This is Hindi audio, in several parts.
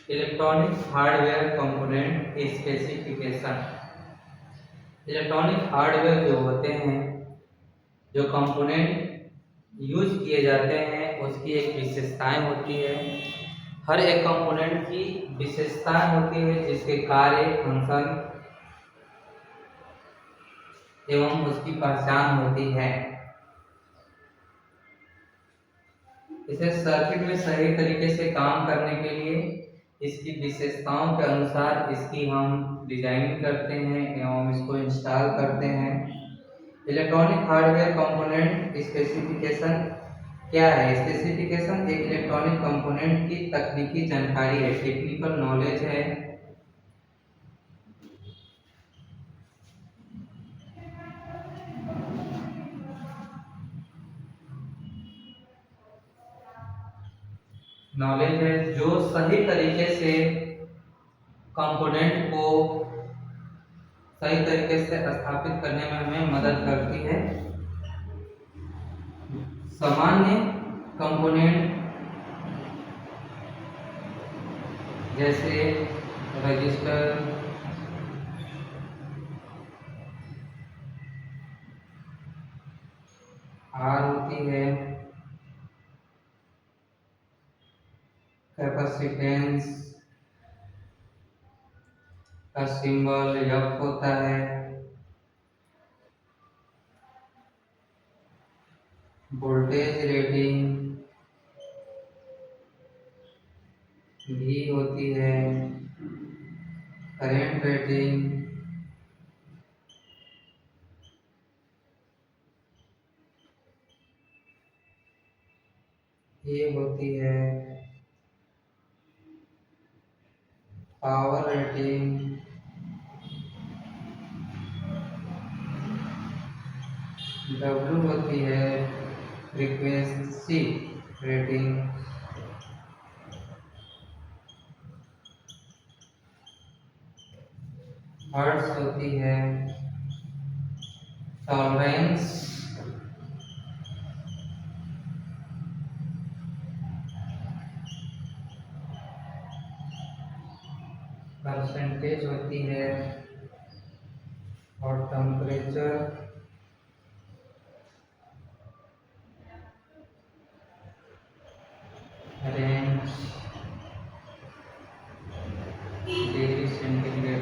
Electronic hardware component specification. Electronic hardware जो होते हैं, जो कंपोनेंट यूज किए जाते हैं, उसकी एक विशेषताएं होती है। हर एक कंपोनेंट की विशेषताएं होती है, जिसके कार्य, फंक्शन एवं उसकी पहचान होती है। इसे सर्किट में सही तरीके से काम करने के लिए इसकी विशेषताओं के अनुसार इसकी हम डिजाइनिंग करते हैं एवं इसको इंस्टॉल करते हैं। इलेक्ट्रॉनिक हार्डवेयर कंपोनेंट स्पेसिफिकेशन क्या है? स्पेसिफिकेशन एक इलेक्ट्रॉनिक कंपोनेंट की तकनीकी जानकारी है, टेक्निकल नॉलेज है। नॉलेज है जो सही तरीके से कंपोनेंट को सही तरीके से स्थापित करने में हमें मदद करती है। सामान्य कंपोनेंट जैसे रजिस्टर, आर होती है, कैपेसिटेंस का सिंबल एफ होता है, वोल्टेज रेटिंग भी होती है, करंट रेटिंग ये होती है, पावर रेटिंग W होती है, फ्रीक्वेंसी रेटिंग हर्ट्ज होती है, टॉलरेंस परसेंटेज होती है, और टेम्परेचर रेंज डिग्री सेंटीग्रेड।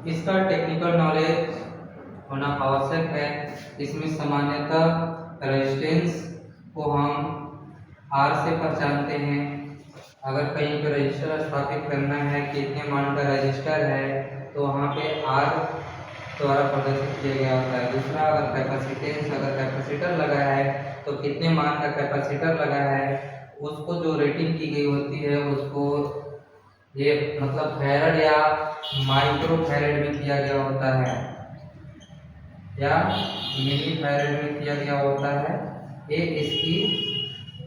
इसका टेक्निकल नॉलेज होना आवश्यक है। इसमें सामान्यतः रेजिस्टेंस को हम R से पहचानते हैं। अगर कहीं पर रजिस्टर स्थापित करना है, कितने मान का रजिस्टर है, तो वहाँ पे R द्वारा प्रदर्शित किया गया होता है। दूसरा, अगर कैपेसिटेंस, अगर कैपेसिटर लगा है तो कितने मान का कैपेसिटर लगा है, उसको जो रेटिंग की गई होती है उसको ये मतलब फैरड या माइक्रो फैरड में किया गया होता है या मिली फैरड में किया गया होता है। ये इसकी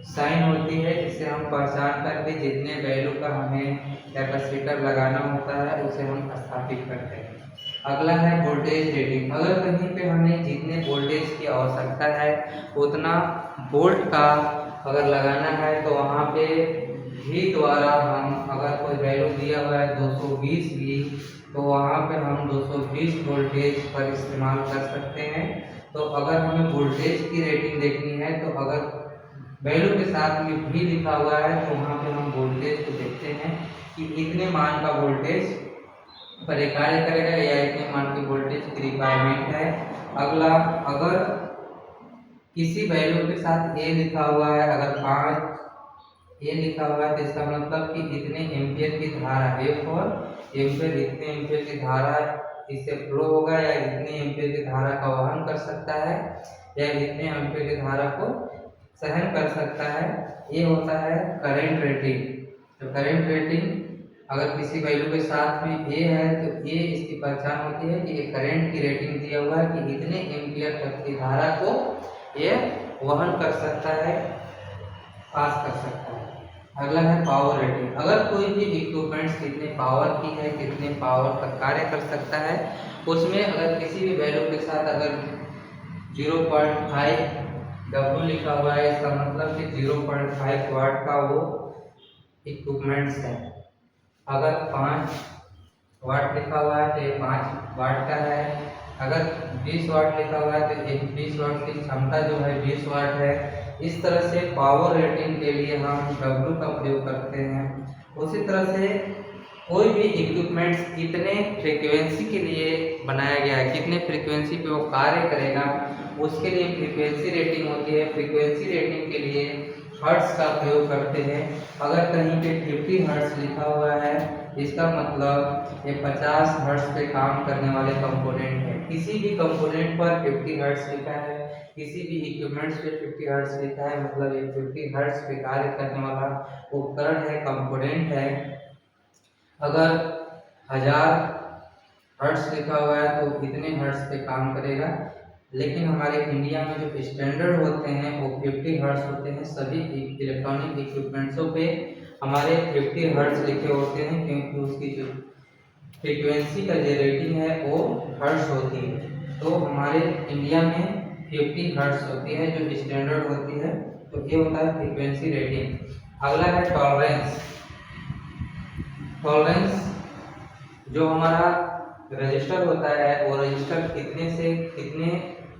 साइन होती है, जिससे हम पहचान करके जितने वैल्यू का हमें कैपेसिटर लगाना होता है उसे हम स्थापित करते हैं। अगला है वोल्टेज रेटिंग। अगर कहीं पे हमें जितने वोल्टेज की आवश्यकता है उतना वोल्ट का अगर लगाना है, तो वहाँ पे भी द्वारा हम अगर कोई वैल्यू दिया हुआ है 220 भी, तो वहाँ पे हम 220 वोल्टेज पर इस्तेमाल कर सकते हैं। तो अगर हमें वोल्टेज की रेटिंग देखनी है, तो अगर वैल्यू के साथ में भी लिखा हुआ है, तो वहाँ पे हम वोल्टेज को देखते हैं कि इतने मान का वोल्टेज पर ये कार्य करेगा या इतने मान की वोल्टेज की रिक्वायरमेंट है। अगला, अगर किसी वैल्यू के साथ ए लिखा हुआ है, अगर 5 ए लिखा हुआ है, तो इसका मतलब कि इतने एम्पियर की धारा F और एम्पियर, इतने एम्पियर की धारा इससे फ्लो होगा या इतने एम्पियर की धारा का वहन कर सकता है या इतने एम्पियर की धारा को सहन कर सकता है। ये होता है करंट रेटिंग। तो करंट रेटिंग अगर किसी वैल्यू के साथ में ए है, तो ये इसकी पहचान होती है कि ये करंट की रेटिंग दिया हुआ है कि इतने एम्पियर तक की धारा को ये वहन कर सकता है, पास कर सकता है। अगला है पावर रेटिंग। अगर कोई भी इक्विपमेंट्स कितने पावर की है, कितने पावर तक कार्य कर सकता है, उसमें अगर किसी भी वैल्यू के साथ अगर 0.5 W लिखा हुआ है, इसका मतलब कि 0.5 वाट का वो इक्विपमेंट्स हैं। अगर 5 वाट लिखा हुआ है तो ये 5 वाट का है। अगर 20 वाट लिखा हुआ है तो एक 20 वाट की क्षमता जो है 20 वाट है। इस तरह से पावर रेटिंग के लिए हम W का प्रयोग करते हैं। उसी तरह से कोई भी इक्विपमेंट्स कितने फ्रीक्वेंसी के लिए बनाया गया है, कितने फ्रीक्वेंसी पे वो कार्य करेगा, उसके लिए फ्रीक्वेंसी रेटिंग होती है। फ्रीक्वेंसी रेटिंग के लिए हर्ट्ज का प्रयोग करते हैं। अगर कहीं पे 50 हर्ट्ज लिखा हुआ है, इसका मतलब ये 50 हर्ट्ज पे काम करने वाले कंपोनेंट है। किसी भी कंपोनेंट पर 50 हर्ट्ज लिखा है, किसी भी इक्विपमेंट्स पे 50 हर्ट्ज लिखा है, मतलब ये 50 हर्ट्ज पे कार्य करने वाला उपकरण है, कंपोनेंट है। अगर 1000 हर्ट्ज लिखा हुआ है तो कितने हर्ट्ज पे काम करेगा। लेकिन हमारे इंडिया में जो स्टैंडर्ड होते हैं वो 50 हर्ट्ज होते हैं। सभी इलेक्ट्रॉनिक इक्विपमेंट्सों पे हमारे 50 हर्ट्ज लिखे होते हैं, क्योंकि उसकी जो फ्रीक्वेंसी का जो रेटिंग है वो हर्ट्ज होती है। तो हमारे इंडिया में 50 हर्ट्ज होती है जो स्टैंडर्ड होती है। तो ये होता है फ्रीक्वेंसी रेटिंग। अगला है टॉलरेंस। टॉलरेंस जो हमारा रजिस्टर होता है वो रजिस्टर कितने से कितने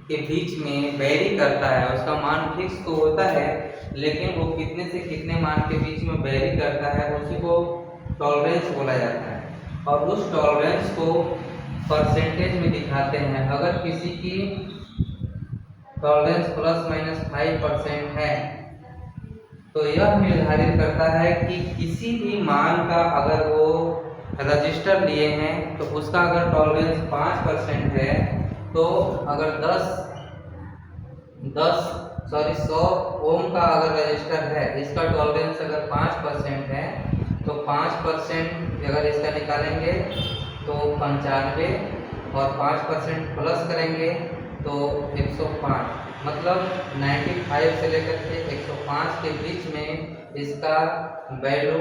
के बीच में वेरी करता है। उसका मान फिक्स तो होता है, लेकिन वो कितने से कितने मान के बीच में वेरी करता है, उसी को टॉलरेंस बोला जाता है। और उस टॉलरेंस को परसेंटेज में दिखाते हैं। अगर किसी की टॉलरेंस ±5% है तो यह निर्धारित करता है कि किसी भी मान का अगर वो रजिस्टर लिए हैं तो उसका अगर टॉलरेंस 5% है, तो अगर 100 ओम का अगर रजिस्टर है, इसका टॉलरेंस अगर 5% है तो 5% अगर इसका निकालेंगे तो 95, और 5% प्लस करेंगे तो 105, मतलब 95 से लेकर के 105 के बीच में इसका वैल्यू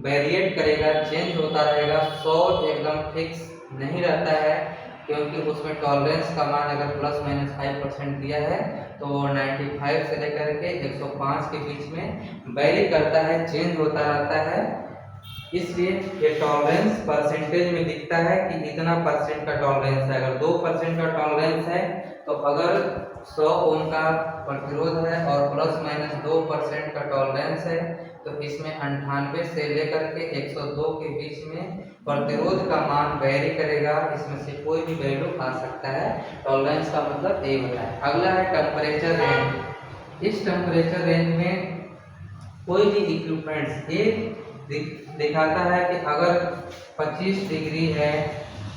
वेरिएट करेगा, चेंज होता रहेगा। 100 एकदम फिक्स नहीं रहता है, क्योंकि उसमें टॉलरेंस का मान अगर ±5% दिया है तो 95 से लेकर के 105 के बीच में वेरी करता है, चेंज होता रहता है। इसलिए ये टॉलरेंस परसेंटेज में दिखता है कि इतना परसेंट का टॉलरेंस है। अगर 2% का टॉलरेंस है तो अगर 100 ओम का प्रतिरोध है और ±2% का टॉलरेंस है तो इसमें 98 से लेकर के 102 के बीच में प्रतिरोध का मान वेरी करेगा। इसमें से कोई भी वैल्यू आ सकता है। टॉलरेंस का मतलब ये होता है। अगला है टेम्परेचर रेंज। इस टेम्परेचर रेंज में कोई भी इक्विपमेंट्स ये दिखाता है कि अगर 25 डिग्री है,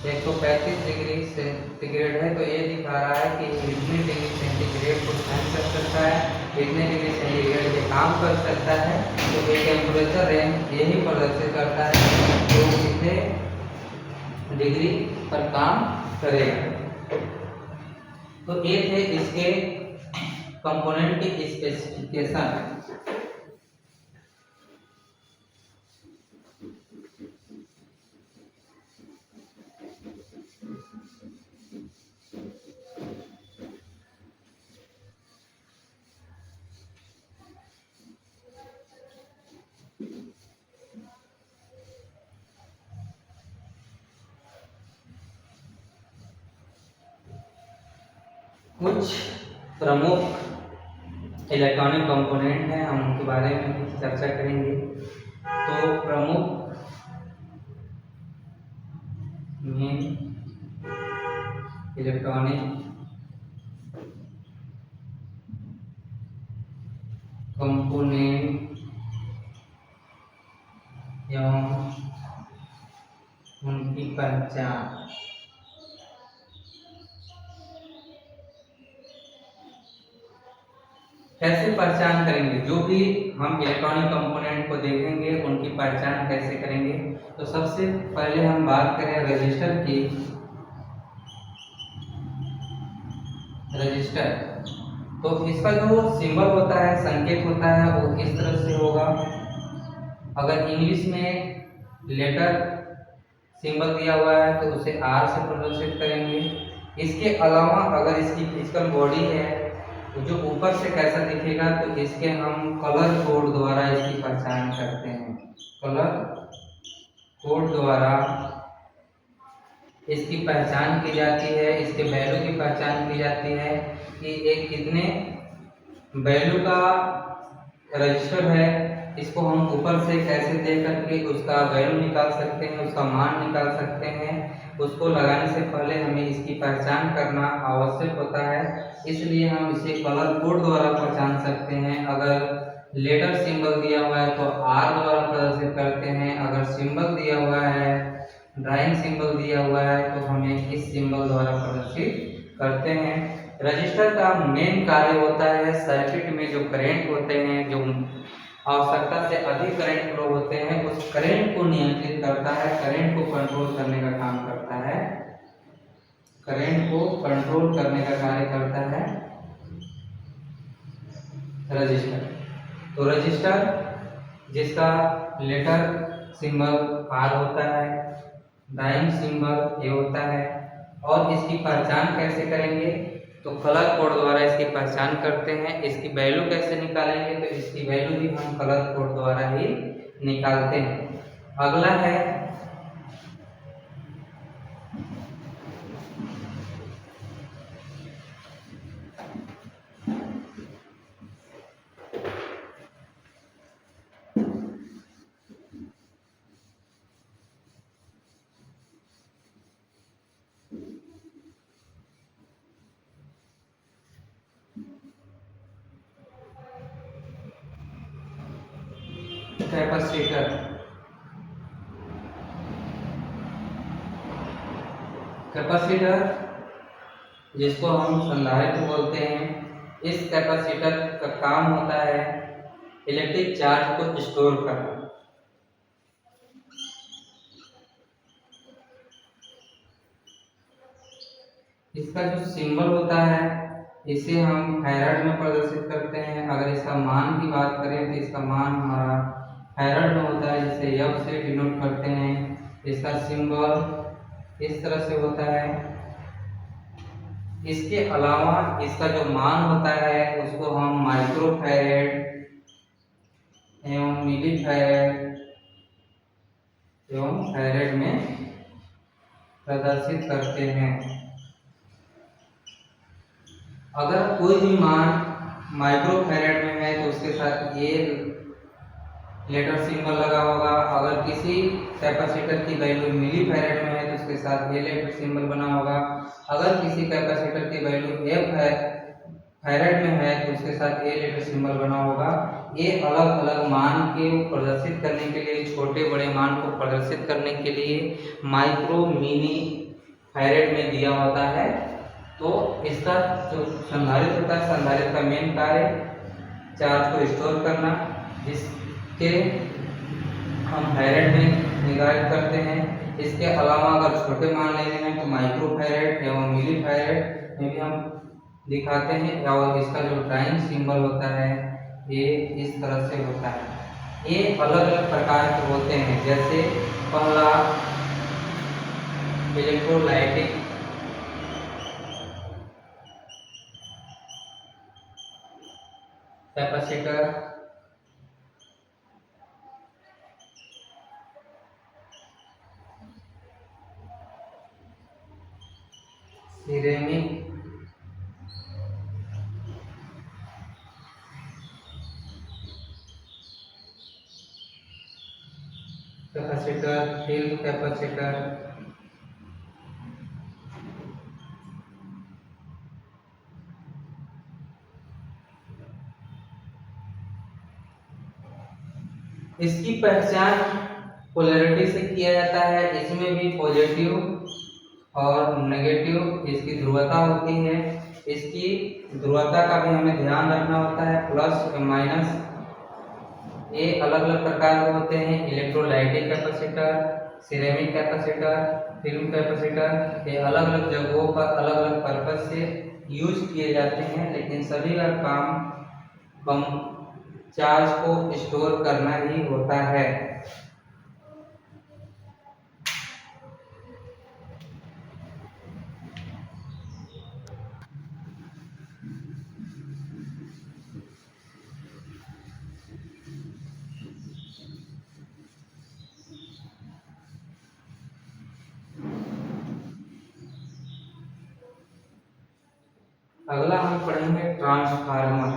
135 डिग्री सेंटीग्रेड है, तो ये दिखा रहा है कि इतने डिग्री सेंटीग्रेड को सहन कर सकता है, इतने डिग्री सेंटीग्रेड पे काम कर सकता है। तो ये टेम्परेचर रेंज यही प्रदर्शित करता है जो कितने डिग्री पर काम करेगा। तो ये थे इसके कंपोनेंट की स्पेसिफिकेशन। कुछ प्रमुख इलेक्ट्रॉनिक कंपोनेंट हैं, हम उनके बारे में कुछ चर्चा करेंगे। तो प्रमुख मेन इलेक्ट्रॉनिक कंपोनेंट एवं उनकी पहचान। कैसे पहचान करेंगे? जो भी हम इलेक्ट्रॉनिक कंपोनेंट को देखेंगे उनकी पहचान कैसे करेंगे? तो सबसे पहले हम बात करें रजिस्टर की। रजिस्टर तो इसका जो सिंबल होता है, संकेत होता है, वो इस तरह से होगा। अगर इंग्लिश में लेटर सिंबल दिया हुआ है तो उसे R से प्रदर्शित करेंगे। इसके अलावा अगर इसकी फिजिकल बॉडी है तो जो ऊपर से कैसा दिखेगा, तो इसके हम कलर कोड द्वारा इसकी पहचान करते हैं। कलर कोड द्वारा इसकी पहचान की जाती है, इसके वैल्यू की पहचान की जाती है कि एक कितने वैल्यू का रजिस्टर है। इसको हम ऊपर से कैसे देख करके उसका वैल्यू निकाल सकते हैं, उसका मान निकाल सकते हैं। उसको लगाने से पहले हमें इसकी पहचान करना आवश्यक होता है, इसलिए हम इसे कलर कोड द्वारा पहचान सकते हैं। अगर लेटर सिंबल दिया हुआ है तो आर द्वारा प्रदर्शित करते हैं, अगर सिंबल दिया हुआ है, ड्राइंग सिंबल दिया हुआ है तो हमें इस सिंबल द्वारा प्रदर्शित करते हैं। रजिस्टर का मेन कार्य होता है सर्किट में जो करंट होते हैं, जो आवश्यकता से अधिक करंट फ्लो होते हैं, उस करंट को नियंत्रित करता है, करंट को कंट्रोल करने का काम करता है, करंट को कंट्रोल करने का कार्य करता है रजिस्टर। तो रजिस्टर जिसका लेटर सिंबल आर होता है, डाइंग सिंबल ए होता है, और इसकी पहचान कैसे करेंगे तो कलर कोड द्वारा इसकी पहचान करते हैं। इसकी वैल्यू कैसे निकालेंगे तो इसकी वैल्यू भी हम कलर कोड द्वारा ही निकालते हैं। अगला है कैपेसिटर। कैपेसिटर जिसको हम संधारित्र बोलते हैं, इस कैपेसिटर का काम होता है इलेक्ट्रिक चार्ज को स्टोर करना। इसका जो सिंबल होता है इसे हम फैराड में प्रदर्शित करते हैं। अगर इसका मान की बात करें तो इसका मान हमारा फैराड में होता है, जिसे एफ से डिनोट करते हैं। इसका सिंबल इस तरह से होता है। इसके अलावा इसका जो मान होता है उसको हम माइक्रो फैराड एवं मिली फैराड एवं फैराड में प्रदर्शित करते हैं। अगर कोई भी मान माइक्रो फैराड में है तो उसके साथ ये लेटर सिंबल लगा होगा। अगर किसी कैपेसिटर की वैल्यू मिली फैराड में है तो उसके साथ ये लेटर सिंबल बना होगा। अगर किसी कैपेसिटर की वैल्यू एफ है फैराड में है तो उसके साथ ये लेटर सिंबल बना होगा। ये अलग अलग मान के प्रदर्शित करने के लिए, छोटे बड़े मान को प्रदर्शित करने के लिए माइक्रो मिनी फैराड में दिया होता है। तो इसका जो संधारित्र होता है, संधारित्र का मेन कार्य चार्ज को स्टोर करना, जिसके हम फैराड में निर्धारित करते हैं। इसके अलावा अगर छोटे मान लेने हैं तो माइक्रो फैराड एवं मिली फैराड में भी हम दिखाते हैं। और इसका जो ड्राइंग सिंबल होता है ये इस तरह से होता है। ये अलग अलग प्रकार के होते हैं, जैसे पहला electrolytic capacitor, ceramic capacitor, film capacitor, इसकी पहचान पोलैरिटी से किया जाता है। इसमें भी पॉजिटिव और नेगेटिव इसकी ध्रुवता होती है। इसकी ध्रुवता का भी हमें ध्यान रखना होता है, प्लस और माइनस। ये अलग अलग प्रकार के होते हैं, electrolytic capacitor, ceramic capacitor, film capacitor. ये अलग अलग जगहों पर अलग अलग पर्पज से यूज किए जाते हैं, लेकिन सभी का काम चार्ज को स्टोर करना ही होता है। अगला हम पढ़ेंगे ट्रांसफार्मर।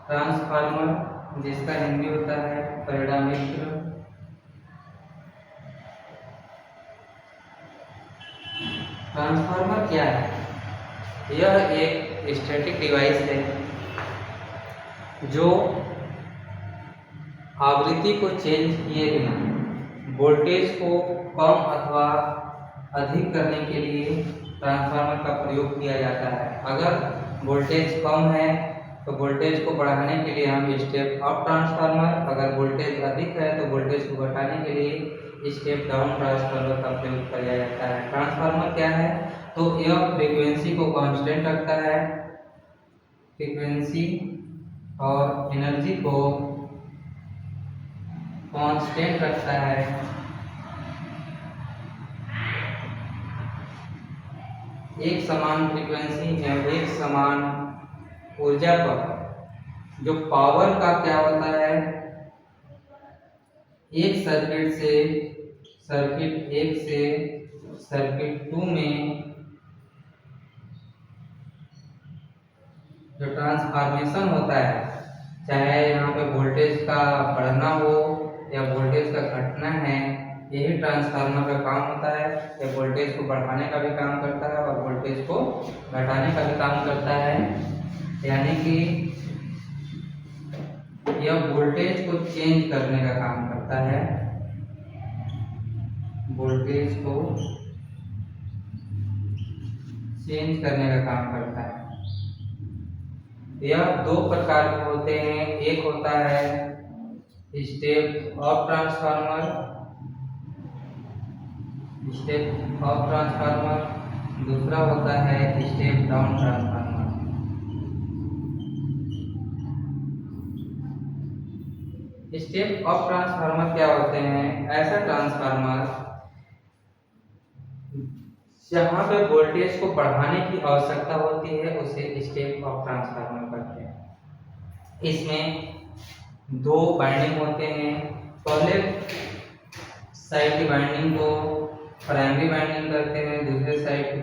ट्रांसफार्मर जिसका हिंदी होता है परिणामित्र। ट्रांसफार्मर क्या है? यह एक स्टैटिक डिवाइस है जो आवृत्ति को चेंज किए बिना वोल्टेज को कम अथवा अधिक करने के लिए ट्रांसफार्मर का प्रयोग किया जाता है। अगर वोल्टेज कम है तो वोल्टेज को बढ़ाने के लिए हम स्टेप अप ट्रांसफार्मर, अगर वोल्टेज अधिक है तो वोल्टेज को घटाने के लिए स्टेप डाउन ट्रांसफार्मर का प्रयोग किया जाता है। ट्रांसफार्मर क्या है? तो यह फ्रीक्वेंसी को कांस्टेंट रखता है, फ्रीक्वेंसी और एनर्जी को कांस्टेंट रखता है। एक समान फ्रीक्वेंसी या एक समान ऊर्जा पर जो पावर का क्या होता है, एक सर्किट से सर्किट 1 से सर्किट 2 में जो ट्रांसफॉर्मेशन होता है, चाहे यहाँ पे वोल्टेज का बढ़ना हो या वोल्टेज का घटना है, यही ट्रांसफार्मर का काम होता है। यह वोल्टेज को बढ़ाने का भी काम करता है और वोल्टेज को घटाने का भी काम करता है। यानी कि यह वोल्टेज को चेंज करने का काम करता है, वोल्टेज को चेंज करने का काम करता है। यह दो प्रकार के होते हैं, एक होता है step up transformer, step up transformer, दूसरा होता है step down transformer. Step up transformer क्या होते हैं? ऐसा ट्रांसफार्मर जहाँ पे वोल्टेज को बढ़ाने की आवश्यकता होती है उसे स्टेप अप ट्रांसफार्मर कहते हैं। इसमें दो वाइंडिंग होते हैं, पहले साइड की वाइंडिंग को प्राइमरी वाइंडिंग करते हैं, दूसरे साइड की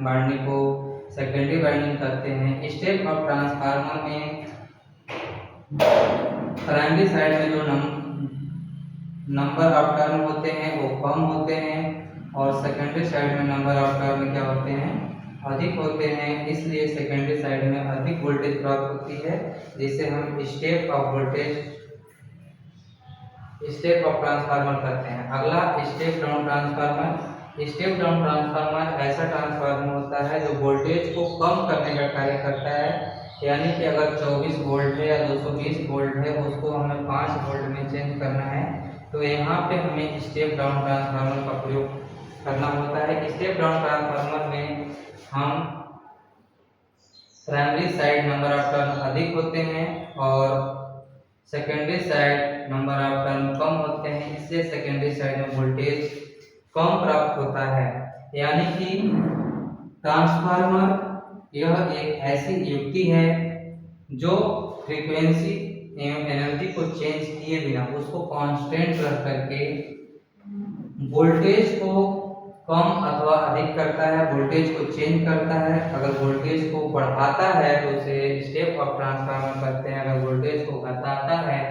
वाइंडिंग को सेकेंडरी वाइंडिंग करते हैं। स्टेप अप ट्रांसफार्मर में प्राइमरी साइड में जो नंबर ऑफ टर्न होते हैं वो कम होते हैं और सेकेंडरी साइड में नंबर ऑफ टर्न क्या होते हैं? अधिक होते हैं। इसलिए सेकेंडरी साइड में अधिक वोल्टेज प्राप्त होती है, जिसे हम स्टेप अप ट्रांसफार्मर कहते हैं। अगला step down transformer. Step down transformer ऐसा ट्रांसफार्मर होता है जो वोल्टेज को कम करने का कार्य करता है। यानी कि अगर 24 वोल्ट है या 220 वोल्ट है, उसको हमें 5 वोल्ट में चेंज करना है, तो यहाँ पे हमें स्टेप डाउन ट्रांसफार्मर का प्रयोग करना होता है। स्टेप डाउन ट्रांसफार्मर में हम primary side number of turn अधिक होते हैं और secondary side number of turn कम होते हैं, इसलिए सेकेंडरी साइड में वोल्टेज कम प्राप्त होता है। यानी कि ट्रांसफार्मर यह एक ऐसी युक्ति है जो फ्रीक्वेंसी एवं एनर्जी को चेंज किए बिना उसको कांस्टेंट रख करके वोल्टेज को कम अथवा अधिक करता है, वोल्टेज को चेंज करता है। अगर वोल्टेज को बढ़ाता है तो उसे स्टेप अप ट्रांसफार्मर कहते हैं, अगर वोल्टेज को घटाता है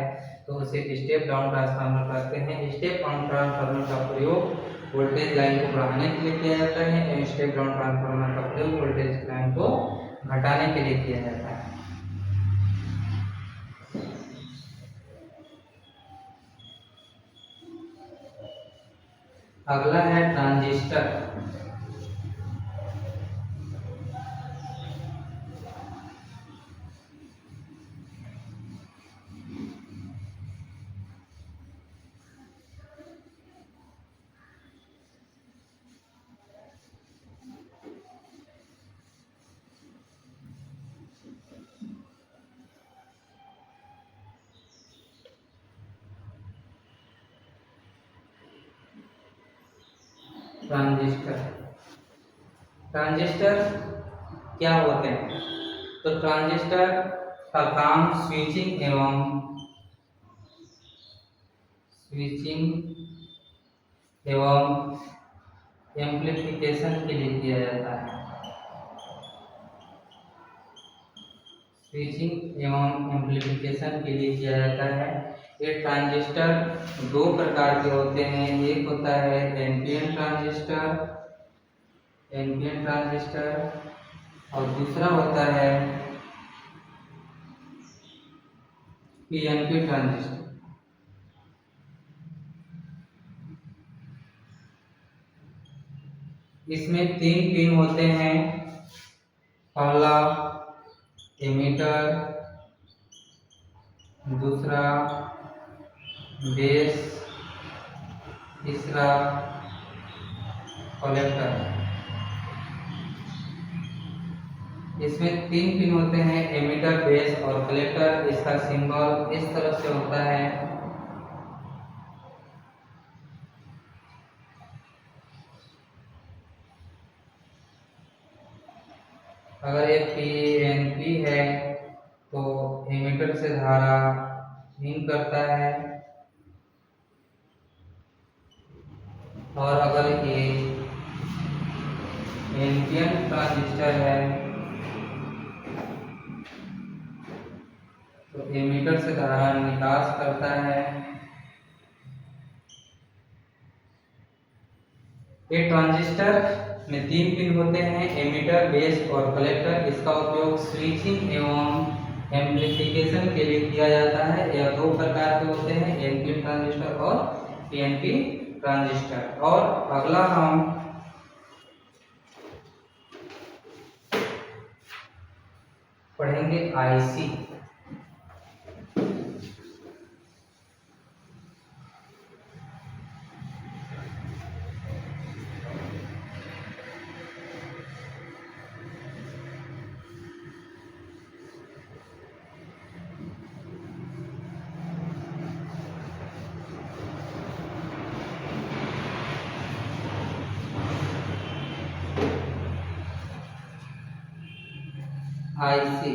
तो उसे स्टेप डाउन ट्रांसफार्मर कहते हैं। स्टेप अप ट्रांसफार्मर का प्रयोग वोल्टेज लाइन को बढ़ाने के लिए किया जाता है और स्टेप डाउन ट्रांसफार्मर का प्रयोग वोल्टेज लाइन को घटाने के लिए किया जाता है। अगला है ट्रांजिस्टर। ट्रांजिस्टर क्या होते हैं? तो ट्रांजिस्टर का काम स्विचिंग एवं एम्प्लीफिकेशन के लिए किया जाता है। स्विचिंग एवं एम्प्लीफिकेशन के लिए किया जाता है। ये ट्रांजिस्टर दो प्रकार के होते हैं। एक होता है एनपीएन ट्रांजिस्टर और दूसरा होता है पीएनपी ट्रांजिस्टर। इसमें 3 पिन होते हैं। पहला एमीटर, दूसरा बेस, तीसरा कलेक्टर। इसमें 3 पिन होते हैं, एमीटर, बेस और कलेक्टर। इसका सिंबल इस तरफ से होता है। अगर ये पीएनपी है तो एमीटर से धारा इन करता है, और अगर ये एनपीएन ट्रांजिस्टर है तो एमीटर से धारा निकास करता है। ये ट्रांजिस्टर में 3 पिन होते हैं, एमीटर, बेस और कलेक्टर। इसका उपयोग स्विचिंग एवं एम्प्लीफिकेशन के लिए किया जाता है। यह 2 प्रकार के होते हैं, एनपीएन ट्रांजिस्टर और पीएनपी ट्रांजिस्टर। और अगला हम पढ़ेंगे आईसी। आईसी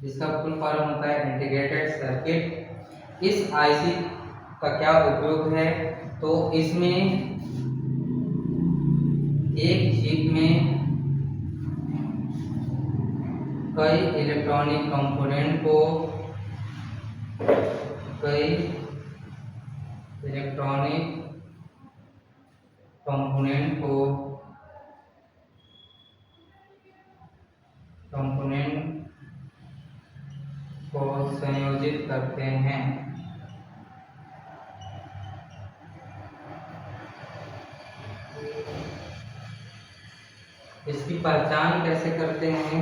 जिसका फुल फॉर्म होता है इंटीग्रेटेड सर्किट। इस आईसी का क्या उपयोग है, तो इसमें एक चिप में कई इलेक्ट्रॉनिक कंपोनेंट को संयोजित करते हैं। इसकी पहचान कैसे करते हैं?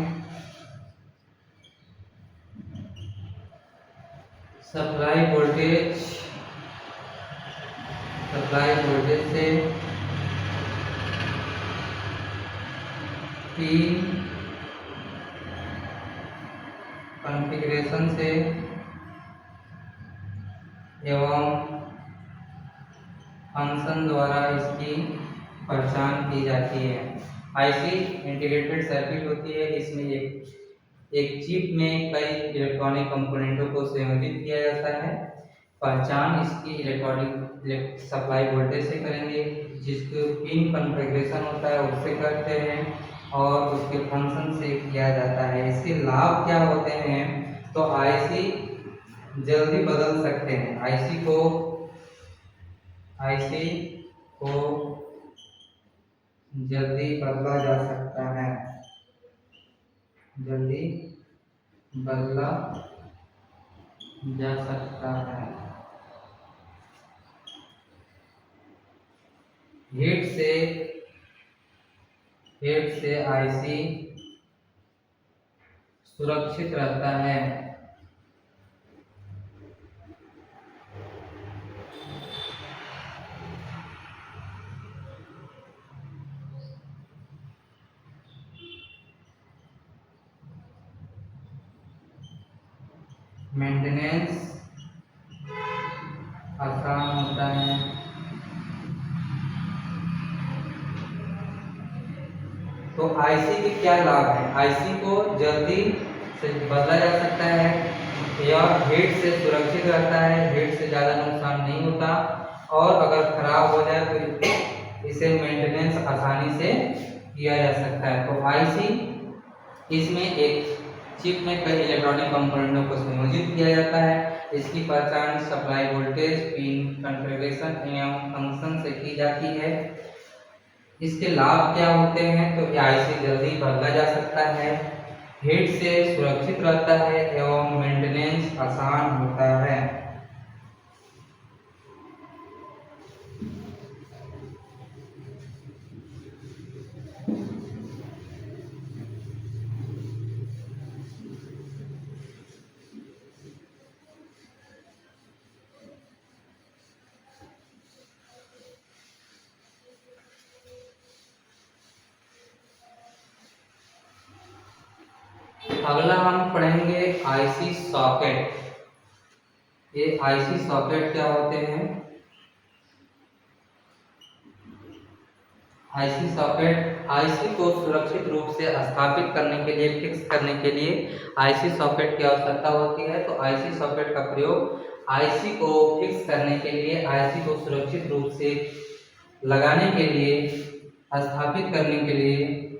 सप्लाई वोल्टेज से 3 कॉन्फ़िगरेशन से एवं फंक्शन द्वारा इसकी पहचान की जाती है। आईसी इंटीग्रेटेड सर्किट होती है। इसमें एक चिप में कई इलेक्ट्रॉनिक कंपोनेंटों को संयोजित किया जाता है। पहचान इसकी इलेक्ट्रॉनिक सप्लाई वोल्टेज से करेंगे, जिसके पिन कॉन्फ़िगरेशन होता है उससे करते हैं, और उसके फंक्शन से किया जाता है। इसके लाभ क्या होते हैं, तो आईसी जल्दी बदल सकते हैं। आईसी को जल्दी बदला जा सकता है। हीट से आईसी सुरक्षित रहता है। मेंटेनेंस आसान होता है। तो आईसी के क्या लाभ हैं? आईसी को जल्दी से बदला जा सकता है, यह हीट से सुरक्षित रहता है, हीट से ज़्यादा नुकसान नहीं होता, और अगर खराब हो जाए तो इसे मेंटेनेंस आसानी से किया जा सकता है। तो आईसी, इसमें एक चिप में कई इलेक्ट्रॉनिक कंपोनेंटों को संयोजित किया जाता है। इसकी पहचान सप्लाई वोल्टेज, पिन कॉन्फ़िगरेशन एवं फंक्शन से की जाती है। इसके लाभ क्या होते हैं? तो आईसी जल्दी बदला जा सकता है, हीट से सुरक्षित रहता है एवं मेंटेनेंस आसान होता है। अगला हम पढ़ेंगे आईसी सॉकेट। ये आईसी सॉकेट क्या होते हैं? आईसी सॉकेट, आईसी को सुरक्षित रूप से स्थापित करने के लिए, फिक्स करने के लिए आईसी सॉकेट की आवश्यकता होती है। तो आईसी सॉकेट का प्रयोग आईसी को फिक्स करने के लिए, आईसी को सुरक्षित रूप से लगाने के लिए, स्थापित करने के लिए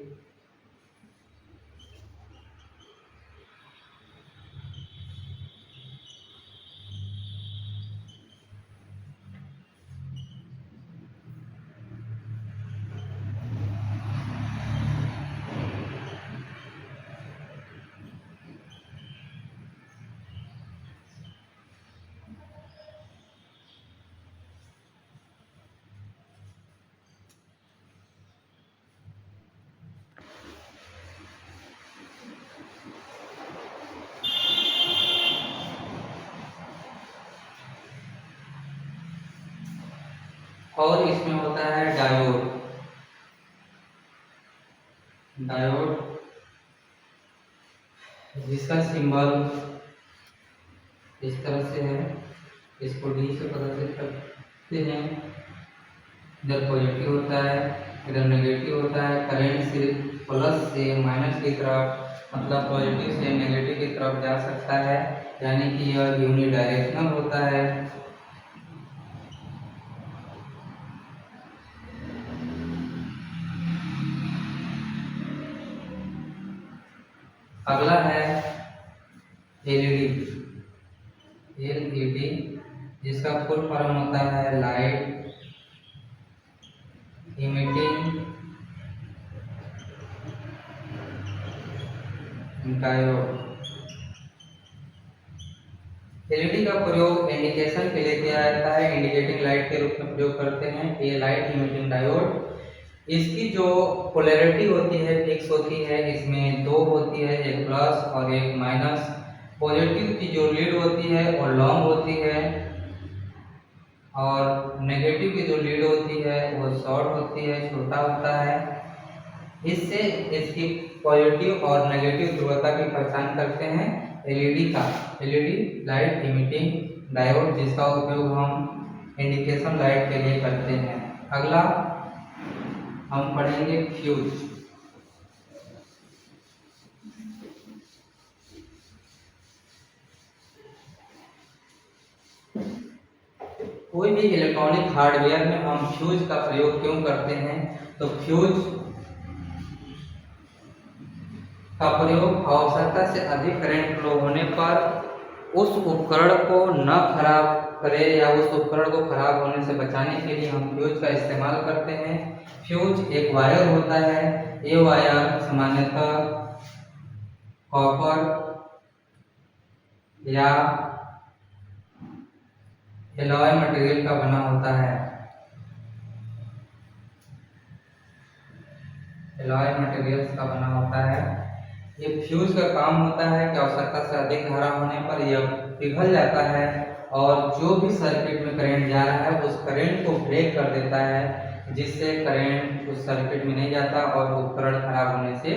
और इसमें होता है डायोड। डायोड जिसका सिंबल इस तरह से है, इसको डी से प्रदर्शित करते हैं। इधर पॉजिटिव होता है, इधर नेगेटिव होता है। करंट सिर्फ प्लस से माइनस की तरफ, मतलब पॉजिटिव से नेगेटिव की तरफ जा सकता है, यानी कि यह यूनिडायरेक्शनल होता है। अगला है एलईडी। एलईडी जिसका फुल फॉर्म होता है लाइट इमिटिंग डायोड। एलईडी का प्रयोग इंडिकेशन के लिए किया जाता है, इंडिकेटिंग लाइट के रूप में प्रयोग करते हैं। ये लाइट इमिटिंग डायोड, इसकी जो पोलैरिटी होती है फिक्स होती है। इसमें दो होती है, एक प्लस और एक माइनस। पॉजिटिव की जो लीड होती है वो लॉन्ग होती है, और नेगेटिव की जो लीड होती है वो शॉर्ट होती है, छोटा होता है। इससे इसकी पॉजिटिव और नेगेटिव ध्रुवता की पहचान करते हैं एलईडी का। एलईडी लाइट इमिटिंग डायोड, जिसका उपयोग हम इंडिकेशन लाइट के लिए करते हैं। अगला हम पढ़ेंगे फ्यूज। कोई भी इलेक्ट्रॉनिक हार्डवेयर में हम फ्यूज का प्रयोग क्यों करते हैं? तो फ्यूज का प्रयोग आवश्यकता से अधिक करंट फ्लो होने पर उस उपकरण को न खराब करे या उस उपकरण को खराब होने से बचाने के लिए हम फ्यूज का इस्तेमाल करते हैं। फ्यूज एक वायर होता है, ये वायर सामान्यतः कॉपर या एलॉय मटेरियल का बना होता है। एलॉय मटेरियल्स का बना होता है। ये फ्यूज का काम होता है कि आवश्यकता से अधिक धारा होने पर यह पिघल जाता है, और जो भी सर्किट में करंट जा रहा है उस करंट को ब्रेक कर देता है, जिससे करंट उस सर्किट में नहीं जाता और उपकरण खराब होने से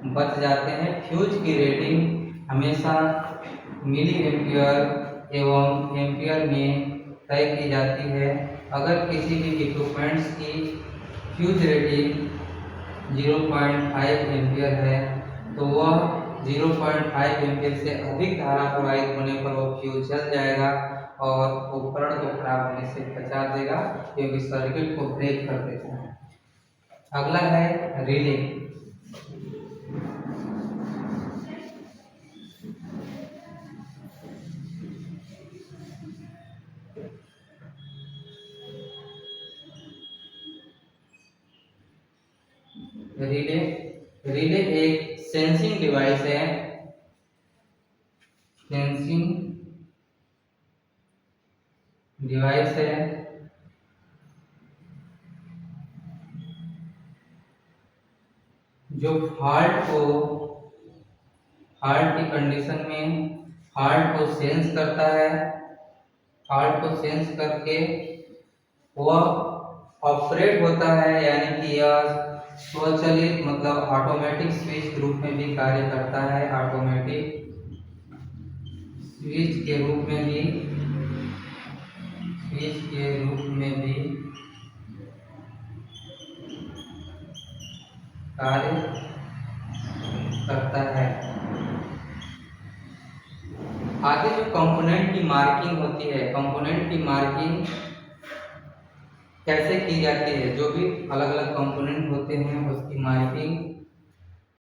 बच जाते हैं। फ्यूज की रेटिंग हमेशा मिली एम्पियर एवं एम्पियर में तय की जाती है। अगर किसी भी इक्विपमेंट्स की फ्यूज रेटिंग 0.5 एम्पियर है तो वह 0.5 एम्पियर से अधिक धारा प्रवाहित होने पर वो फ्यूज जल जाएगा और उपकरण को खराब होने से बचा देगा, क्योंकि सर्किट को ब्रेक कर देता है। अगला है रिले। रिले रिले एक सेंसिंग डिवाइस है, सेंसिंग डिवाइस है जो फॉल्ट की कंडीशन में फॉल्ट को सेंस करता है। फॉल्ट को सेंस करके वह ऑपरेट होता है, यानी कि यह स्वचालित मतलब ऑटोमेटिक स्विच के रूप में भी कार्य करता है। ऑटोमेटिक स्विच के रूप में भी कार्य करता है। आगे जो कंपोनेंट की मार्किंग होती है, कंपोनेंट की मार्किंग कैसे की जाती है, जो भी अलग अलग कंपोनेंट होते हैं उसकी मार्किंग